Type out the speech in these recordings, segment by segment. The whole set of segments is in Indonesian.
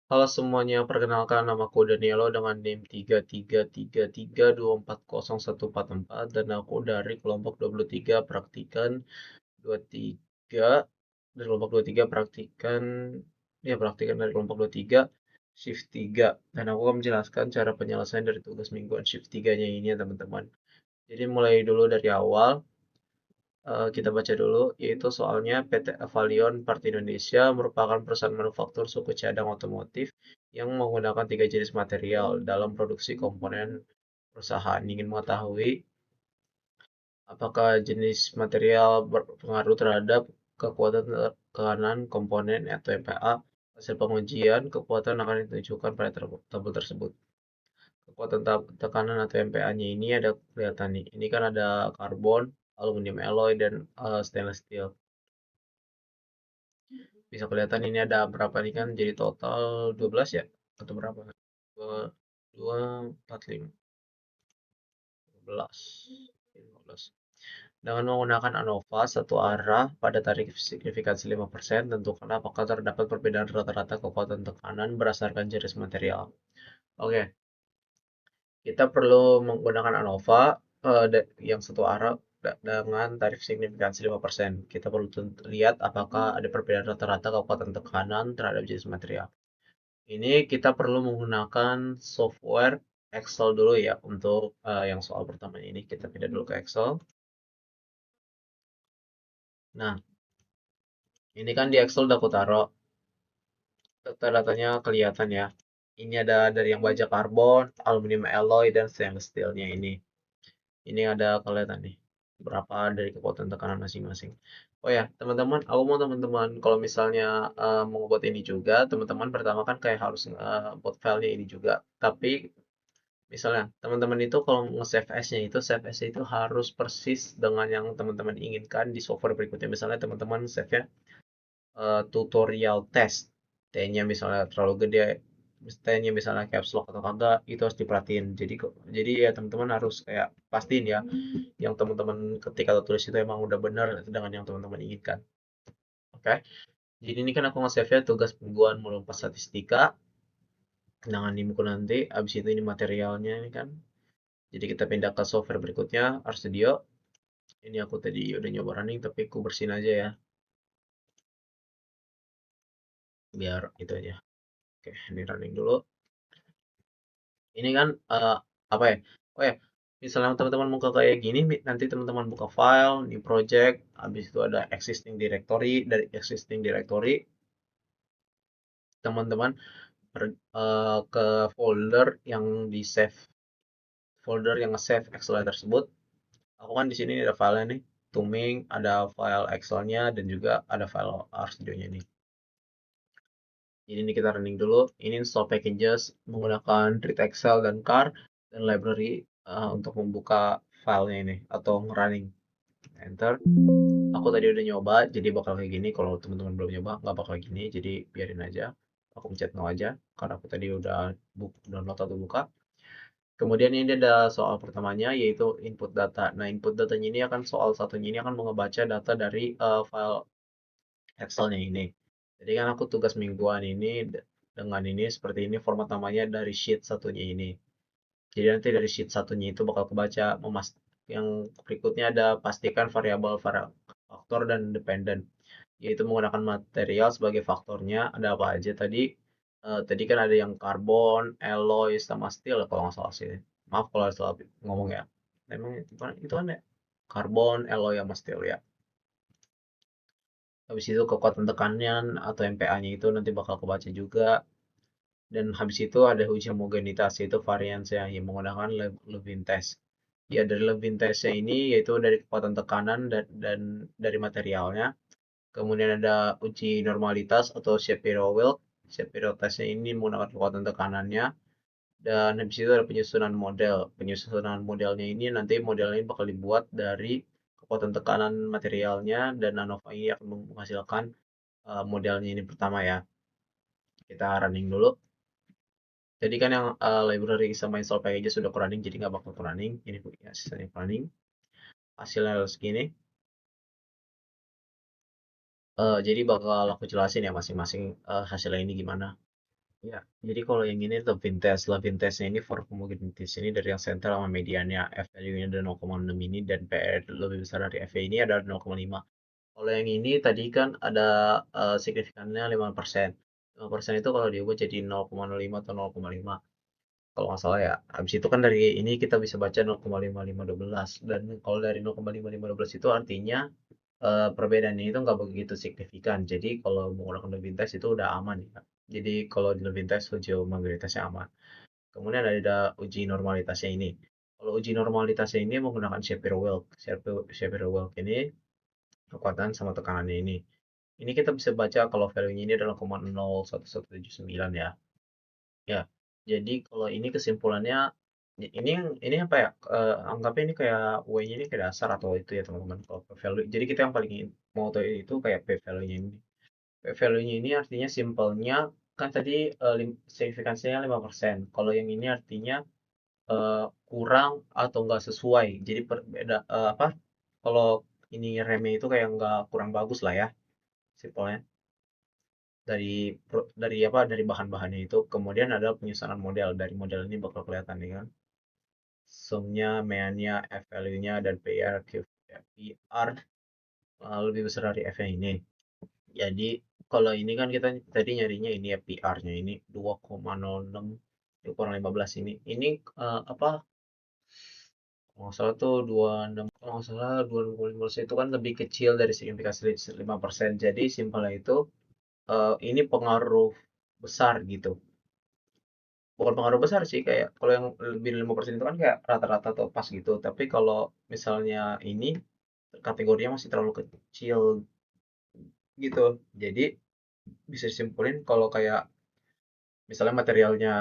Halo semuanya, perkenalkan namaku Danielo dengan NIM 33332401444 dan aku dari kelompok 23 praktikan 23 dari kelompok 23 praktikan dari kelompok 23 shift 3 dan aku akan menjelaskan cara penyelesaian dari tugas mingguan shift 3-nya ini ya teman-teman. Jadi mulai dulu dari awal. Kita baca dulu, yaitu soalnya PT Avalion Part Indonesia merupakan perusahaan manufaktur suku cadang otomotif yang menggunakan tiga jenis material dalam produksi komponen perusahaan. Ingin mengetahui apakah jenis material berpengaruh terhadap kekuatan tekanan komponen atau MPa. Hasil pengujian kekuatan akan ditunjukkan pada tabel tersebut. Kekuatan tekanan atau MPa-nya ini ada kelihatan nih. Ini kan ada karbon, aluminium alloy, dan stainless steel. Bisa kelihatan ini ada berapa nih kan, jadi total 12 ya, atau berapa, 2 4 5 12 15. Dengan menggunakan ANOVA satu arah pada tarik signifikansi 5%, tentukan apakah terdapat perbedaan rata-rata kekuatan tekanan berdasarkan jenis material. Oke, kita perlu menggunakan ANOVA yang satu arah dengan tarif signifikansi 5%. Kita perlu lihat apakah ada perbedaan rata-rata kekuatan tekanan terhadap jenis material. Ini kita perlu menggunakan software Excel dulu ya untuk yang soal pertama ini. Kita pindah dulu ke Excel. Nah, ini kan di Excel udah aku taruh data-datanya kelihatan ya. Ini ada dari yang baja karbon, aluminium alloy, dan stainless steel-nya ini. Ini ada kelihatan nih berapa dari kekuatan tekanan masing-masing. Oh ya, teman-teman, aku mau teman-teman kalau misalnya mau buat ini juga, teman-teman pertama kan kayak harus buat filenya ini juga. Tapi misalnya, teman-teman itu kalau nge-save as-nya itu, save as itu harus persis dengan yang teman-teman inginkan di software berikutnya. Misalnya teman-teman save-nya tutorial test. T-nya misalnya terlalu gede, T-nya misalnya caps lock atau kagak, itu harus diperhatiin. Jadi ya teman-teman harus kayak pastiin ya, yang teman-teman ketika tulis itu emang udah benar dengan yang teman-teman inginkan. Oke. Jadi ini kan aku nge-save-nya tugas mingguan melompat statistika. Dengan NIMku nanti, abis itu ini materialnya ini kan. Jadi kita pindah ke software berikutnya, RStudio. Ini aku tadi udah nyoba running, tapi aku bersihin aja ya, biar itu aja. Oke, ini running dulu. Ini kan apa ya? Oh ya, misalnya teman-teman buka kayak gini, nanti teman-teman buka file, new project, habis itu ada existing directory, dari existing directory, teman-teman ke folder yang di save, folder yang nge-save Excel tersebut. Aku kan di sini ada filenya nih, Tuming, ada file Excel-nya dan juga ada file RStudio-nya nih. Jadi ini kita running dulu. Ini install packages menggunakan Treat Excel dan CAR dan library untuk membuka filenya ini atau running. Enter. Aku tadi udah nyoba, jadi bakal kayak gini. Kalau teman-teman belum nyoba, nggak bakal gini. Jadi biarin aja. Aku pencet no aja, karena aku tadi udah download atau buka. Kemudian ini ada soal pertamanya, yaitu input data. Nah, input datanya ini akan soal satunya ini akan mengebaca data dari file Excel-nya ini. Jadi kan aku tugas mingguan ini dengan ini seperti ini format namanya dari sheet satunya ini. Jadi nanti dari sheet satunya itu bakal kebaca yang berikutnya ada pastikan variabel faktor dan dependen, yaitu menggunakan material sebagai faktornya. Ada apa aja tadi? Tadi kan ada yang karbon, alloy, sama steel kalau nggak salah sih. Maaf kalau salah ngomong ya. Memang itu kan ya karbon, alloy, sama steel ya. Habis itu kekuatan tekanan atau MPa-nya itu nanti bakal kebaca juga. Dan habis itu ada uji homogenitas, yaitu varians yang menggunakan Levin test. Ya, dari Levin testnya ini yaitu dari kekuatan tekanan dan dari materialnya. Kemudian ada uji normalitas atau Shapiro-Wilk. Shapiro testnya ini menggunakan kekuatan tekanannya. Dan habis itu ada penyusunan model. Penyusunan modelnya ini nanti model ini bakal dibuat dari kekuatan tekanan materialnya dan ANOVA ini akan menghasilkan modelnya ini pertama ya. Kita running dulu. Jadi kan yang library sama install package sudah running, jadi nggak bakal running. Ini ya, sisanya running. Hasilnya segini. Jadi bakal aku jelasin ya masing-masing hasilnya ini gimana. Ya, jadi kalau yang ini love vintage. Love vintage ini for vintage ini dari yang center sama mediannya F value-nya ada 0,6 ini dan PR lebih besar dari FV ini ada 0,5. Kalau yang ini tadi kan ada signifikannya 5%. 5% itu kalau diubah jadi 0,05 atau 0,5 kalau nggak salah ya. Habis itu kan dari ini kita bisa baca 0,5512 dan kalau dari 0,5512 itu artinya perbedaannya itu nggak begitu signifikan. Jadi kalau menggunakan Levitas itu udah aman ya. Jadi kalau di Levitas uji homogenitasnya aman. Kemudian ada uji normalitasnya ini. Kalau uji normalitasnya ini menggunakan Shapiro-Wilk. Shapiro-Wilk ini kekuatan sama tekanannya ini. Ini kita bisa baca kalau value-nya ini adalah 0,01179 ya. Ya, jadi kalau ini kesimpulannya ini apa ya? Anggapnya ini kayak W-nya ini kayak dasar atau itu ya teman-teman. Kalau P value, jadi kita yang paling mau tahu itu kayak P value-nya ini. P value-nya ini artinya simpelnya kan tadi signifikansinya 5%. Kalau yang ini artinya kurang atau enggak sesuai. Jadi berbeda apa? Kalau ini remnya itu kayak enggak kurang bagus lah ya, simpelnya dari apa dari bahan-bahannya itu kemudian ada penyusunan model dari model ini bakal kelihatan nih kan sumnya meannya F value-nya dan PR PR lebih besar dari F nya ini jadi kalau ini kan kita tadi nyarinya ini ya PR-nya ini 2,06 kurang 15 ini apa kalau nggak salah tuh 26 kalau nggak salah 2,15 itu kan lebih kecil dari signifikasi 5%. Jadi simpelnya itu ini pengaruh besar gitu. Bukan pengaruh besar sih kayak kalau yang lebih dari 5% itu kan kayak rata-rata atau pas gitu. Tapi kalau misalnya ini kategorinya masih terlalu kecil gitu. Jadi bisa disimpulin kalau kayak misalnya materialnya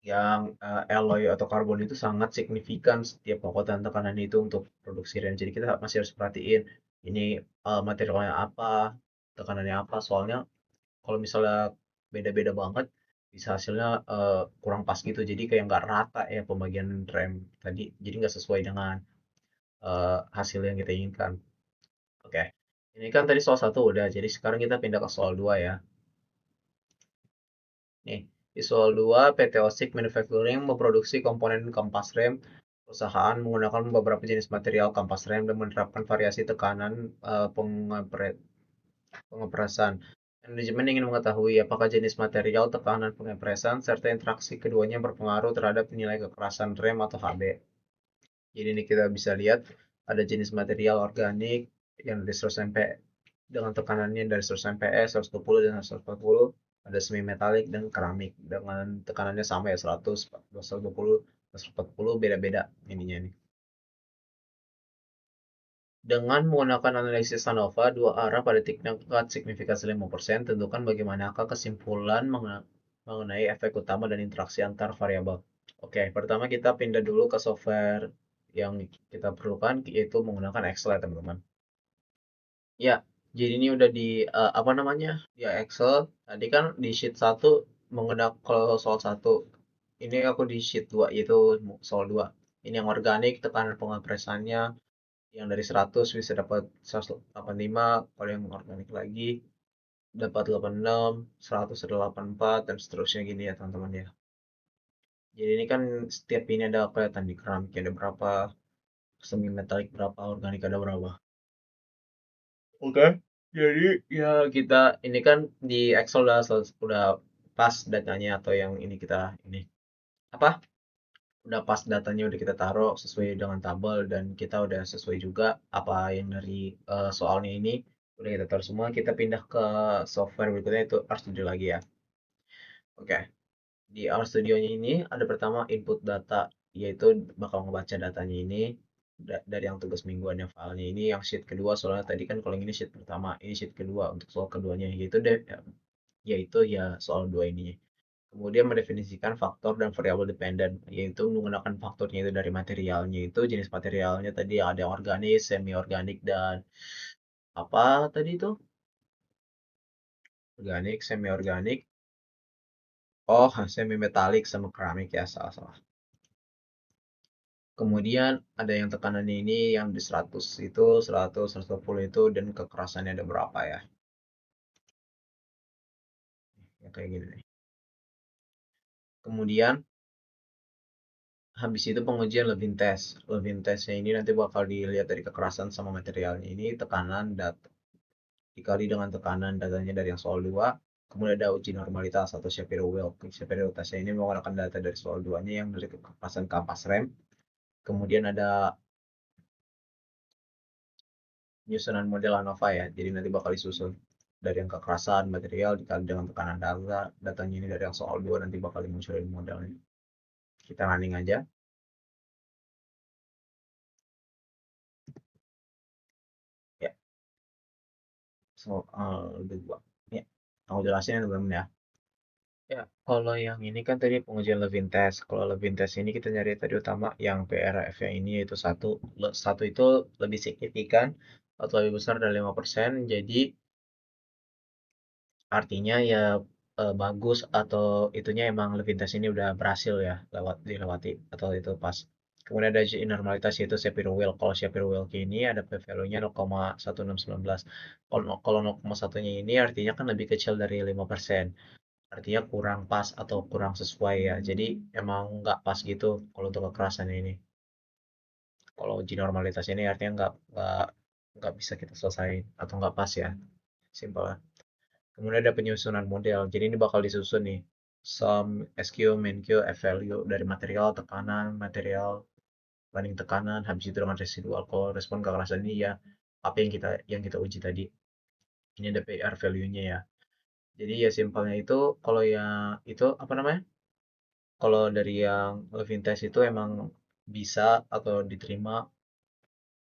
yang alloy atau karbon itu sangat signifikan setiap kekuatan tekanan itu untuk produksi rem. Jadi kita masih harus perhatiin ini materialnya apa, tekanannya apa. Soalnya kalau misalnya beda-beda banget bisa hasilnya kurang pas gitu jadi kayak nggak rata ya pembagian rem tadi jadi nggak sesuai dengan hasil yang kita inginkan. Oke, ini kan tadi soal satu udah jadi sekarang kita pindah ke soal dua ya. Nih di soal 2 PT Osik Manufacturing memproduksi komponen kampas rem. Perusahaan menggunakan beberapa jenis material kampas rem dan menerapkan variasi tekanan pengepresan. Manajemen ingin mengetahui apakah jenis material, tekanan pengepresan, serta interaksi keduanya berpengaruh terhadap nilai kekerasan rem atau HB. Jadi ini kita bisa lihat ada jenis material organik yang dari 100 MPa dengan tekanannya dari 100 MPa, 120 dan 140. Ada semi metalik dan keramik dengan tekanannya sama ya 100, 120, 140 beda-beda ininya nih. Dengan menggunakan analisis ANOVA dua arah pada tingkat signifikasi 5%, tentukan bagaimanakah kesimpulan mengenai efek utama dan interaksi antar variabel. Oke, pertama kita pindah dulu ke software yang kita perlukan, yaitu menggunakan Excel ya teman-teman. Ya, jadi ini udah di apa namanya? Ya Excel. Tadi kan di sheet satu menggunakan kalau soal satu. Ini aku di sheet 2 yaitu soal 2. Ini yang organik, tekanan pengepresannya yang dari 100 bisa dapat 185, kalau yang organik lagi dapat 86, 100 ada 84 dan seterusnya gini ya teman-teman ya. Jadi ini kan setiap ini ada kelihatan di keramik ada berapa, semi metalik berapa, organik ada berapa. Oke. Jadi ya kita ini kan di Excel udah pas datanya atau yang ini kita ini apa? Udah pas datanya udah kita taruh sesuai dengan tabel dan kita udah sesuai juga apa yang dari soalnya ini udah kita taruh semua. Kita pindah ke software berikutnya itu RStudio lagi ya. Oke. Di RStudio-nya ini ada pertama input data yaitu bakal ngebaca datanya ini dari yang tugas mingguannya filenya ini yang sheet kedua soalnya tadi kan kalau yang ini sheet pertama ini sheet kedua untuk soal keduanya yaitu ya soal dua ini. Kemudian mendefinisikan faktor dan variabel dependen, yaitu menggunakan faktornya itu dari materialnya itu jenis materialnya tadi ada yang organik, semi organik dan apa tadi itu? Organik, semi organik. Oh, semi metalik sama keramik ya, salah-salah. Kemudian ada yang tekanannya ini yang di 100 itu, 100, 120 itu dan kekerasannya ada berapa ya? Ya kayak gini nih. Kemudian habis itu pengujian Levin test. Levin testnya ini nanti bakal dilihat dari kekerasan sama materialnya. Ini tekanan data dikali dengan tekanan datanya dari yang soal 2. Kemudian ada uji normalitas atau Shapiro-Wilk. Shapiro-testnya ini menggunakan data dari soal 2-nya yang dari kekerasan kampas rem. Kemudian ada penyusunan model ANOVA ya. Jadi nanti bakal disusun dari yang kekerasan material dikali dengan tekanan data. Datanya ini dari yang soal 2 nanti bakal dimunculin modelnya. Kita running aja. Ya, soal 2. Ya, aku jelasin ya teman-teman ya. Ya, kalau yang ini kan tadi pengujian Levin test. Kalau Levin test ini kita nyari tadi utama yang PRF yang ini yaitu satu. Satu itu lebih signifikan atau lebih besar dari 5%. Jadi artinya ya bagus atau itunya emang Levin test ini udah berhasil ya dilewati atau itu pas. Kemudian ada normalitas yaitu Shapiro-Wilk. Kalau Shapiro-Wilk ini ada p-value-nya 0,1619. Kalau 0,1-nya ini artinya kan lebih kecil dari 5%. Artinya kurang pas atau kurang sesuai ya. Jadi emang nggak pas gitu kalau untuk kekerasan ini. Kalau uji normalitas ini artinya nggak bisa kita selesaiin atau nggak pas ya. Simpel. Kemudian ada penyusunan model. Jadi ini bakal disusun nih. Sum, SQ, min Q, F value dari material, tekanan, material, banding tekanan, habis itu dengan residual. Kalau respon kekerasan ini ya apa yang kita uji tadi. Ini ada PR value-nya ya. Jadi ya simpelnya itu kalau yang itu apa namanya? Kalau dari yang Levin test itu emang bisa atau diterima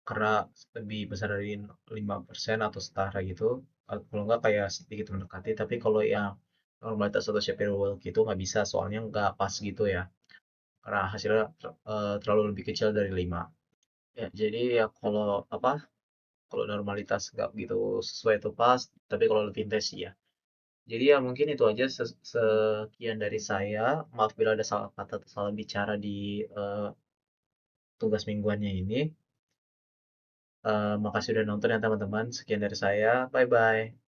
karena lebih besar dari 5% atau setara gitu. Kalau nggak kayak sedikit mendekati. Tapi kalau yang normalitas atau Shapiro-Wilk itu nggak bisa, soalnya nggak pas gitu ya. Karena hasilnya terlalu lebih kecil dari 5. Ya, jadi ya kalau apa? Kalau normalitas nggak gitu sesuai itu pas, tapi kalau Levin test ya. Jadi ya mungkin itu aja sekian dari saya. Maaf bila ada salah kata atau salah bicara di tugas mingguannya ini. Makasih udah nonton ya teman-teman. Sekian dari saya. Bye-bye.